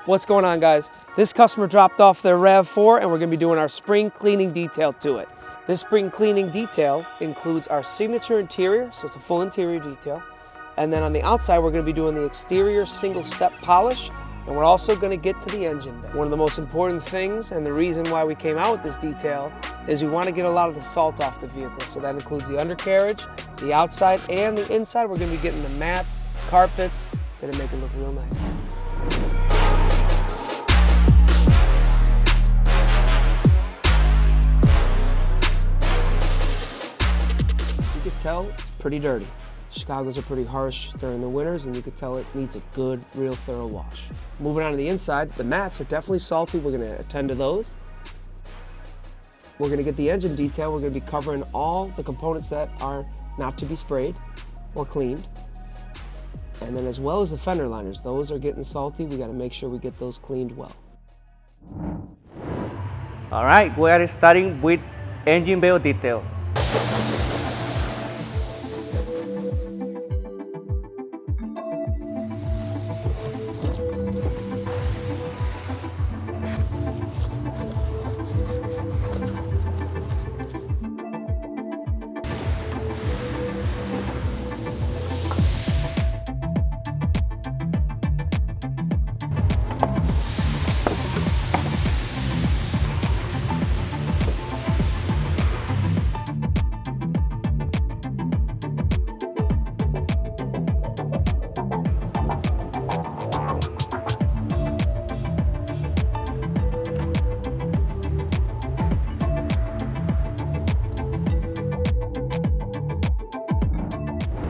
What's going on, guys? This customer dropped off their RAV4 and we're going to be doing our spring cleaning detail to it. This spring cleaning detail includes our signature interior, so it's a full interior detail. And then on the outside, we're going to be doing the exterior single-step polish, and we're also going to get to the engine bay. One of the most important things, and the reason why we came out with this detail, is we want to get a lot of the salt off the vehicle. So that includes the undercarriage, the outside, and the inside. We're going to be getting the mats, carpets, going to make it look real nice. You can tell it's pretty dirty. Chicago's are pretty harsh during the winters, and you can tell it needs a good, real thorough wash. Moving on to the inside, the mats are definitely salty. We're gonna attend to those. We're gonna get the engine detail. We're gonna be covering all the components that are not to be sprayed or cleaned. And then as well as the fender liners, those are getting salty. We gotta make sure we get those cleaned well. All right, we are starting with engine bay detail.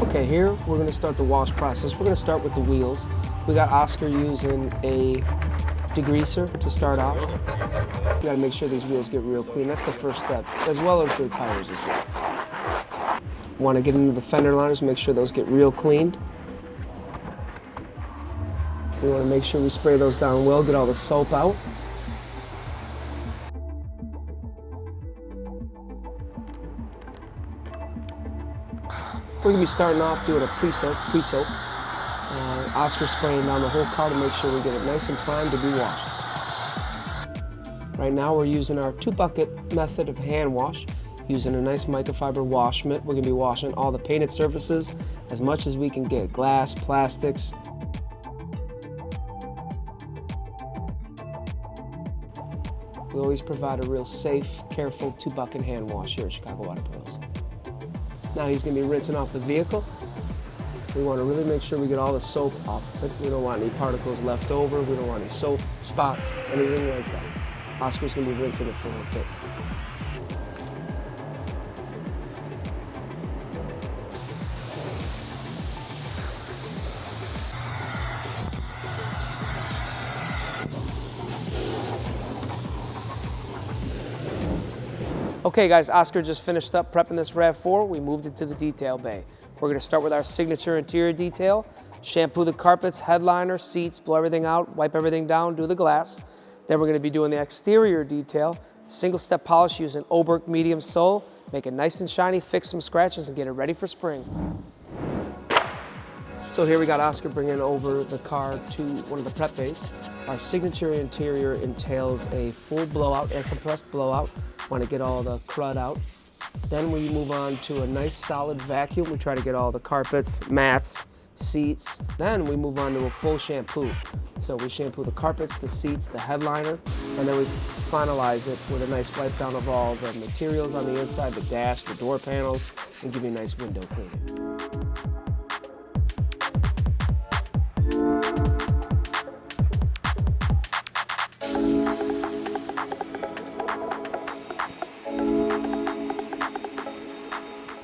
Okay, here we're going to start the wash process. We're going to start with the wheels. We got Oscar using a degreaser to start off. We got to make sure these wheels get real clean. That's the first step, as well as the tires as well. Want to get into the fender liners, make sure those get real cleaned. We want to make sure we spray those down well, get all the soap out. We're going to be starting off doing a pre-soak. Oscar spraying down the whole car to make sure we get it nice and primed to be washed. Right now we're using our 2-bucket method of hand wash, using a nice microfiber wash mitt. We're going to be washing all the painted surfaces as much as we can get, glass, plastics. We always provide a real safe, careful 2-bucket hand wash here at Chicago Autopros. Now he's going to be rinsing off the vehicle. We want to really make sure we get all the soap off of it. We don't want any particles left over. We don't want any soap spots, anything like that. Oscar's going to be rinsing it for a little bit. Okay guys, Oscar just finished up prepping this RAV4. We moved it to the detail bay. We're gonna start with our signature interior detail, shampoo the carpets, headliner, seats, blow everything out, wipe everything down, do the glass. Then we're gonna be doing the exterior detail, single step polish using Oberk medium sole, make it nice and shiny, fix some scratches and get it ready for spring. So here we got Oscar bringing over the car to one of the prep bays. Our signature interior entails a full blowout, air compressed blowout. Want to get all the crud out. Then we move on to a nice solid vacuum. We try to get all the carpets, mats, seats. Then we move on to a full shampoo. So we shampoo the carpets, the seats, the headliner, and then we finalize it with a nice wipe down of all the materials on the inside, the dash, the door panels, and give you a nice window cleaning.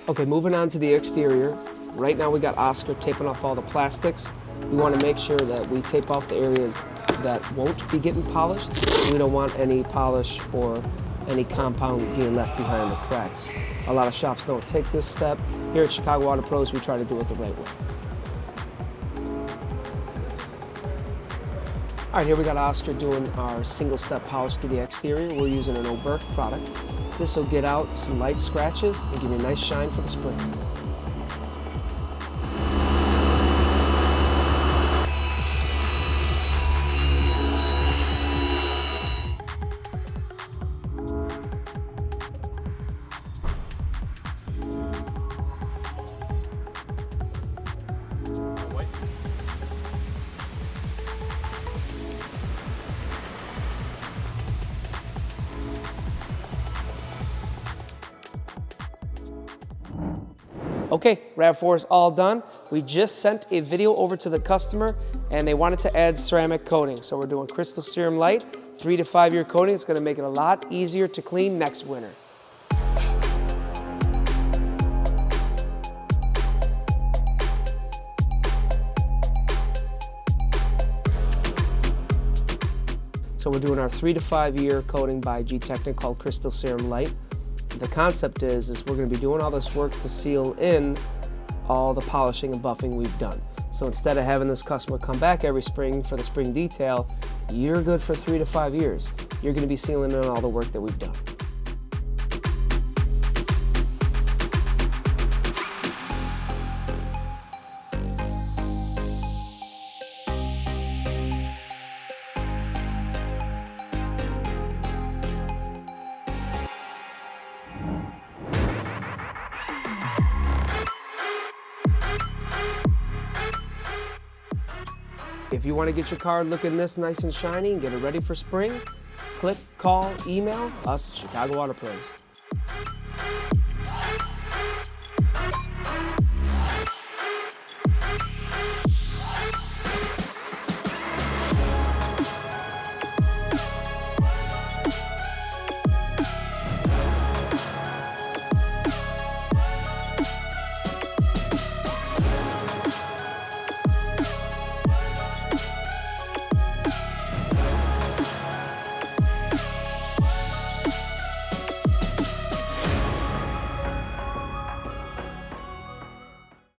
Okay, moving on to the exterior. Right now we got Oscar taping off all the plastics. We want to make sure that we tape off the areas that won't be getting polished. We don't want any polish or any compound being left behind the cracks. A lot of shops don't take this step. Here at Chicago Autopros, we try to do it the right way. All right, here we got Oscar doing our single step polish to the exterior. We're using an Oberk product. This will get out some light scratches and give you a nice shine for the spring. Okay, RAV4 is all done. We just sent a video over to the customer and they wanted to add ceramic coating. So we're doing Crystal Serum Light, 3 to 5 year coating. It's gonna make it a lot easier to clean next winter. So we're doing our 3 to 5 year coating by G-Technic called Crystal Serum Light. The concept is we're going to be doing all this work to seal in all the polishing and buffing we've done. So instead of having this customer come back every spring for the spring detail, you're good for 3 to 5 years. You're going to be sealing in all the work that we've done. If you want to get your car looking this nice and shiny and get it ready for spring, click, call, email us at Chicago Auto Pros.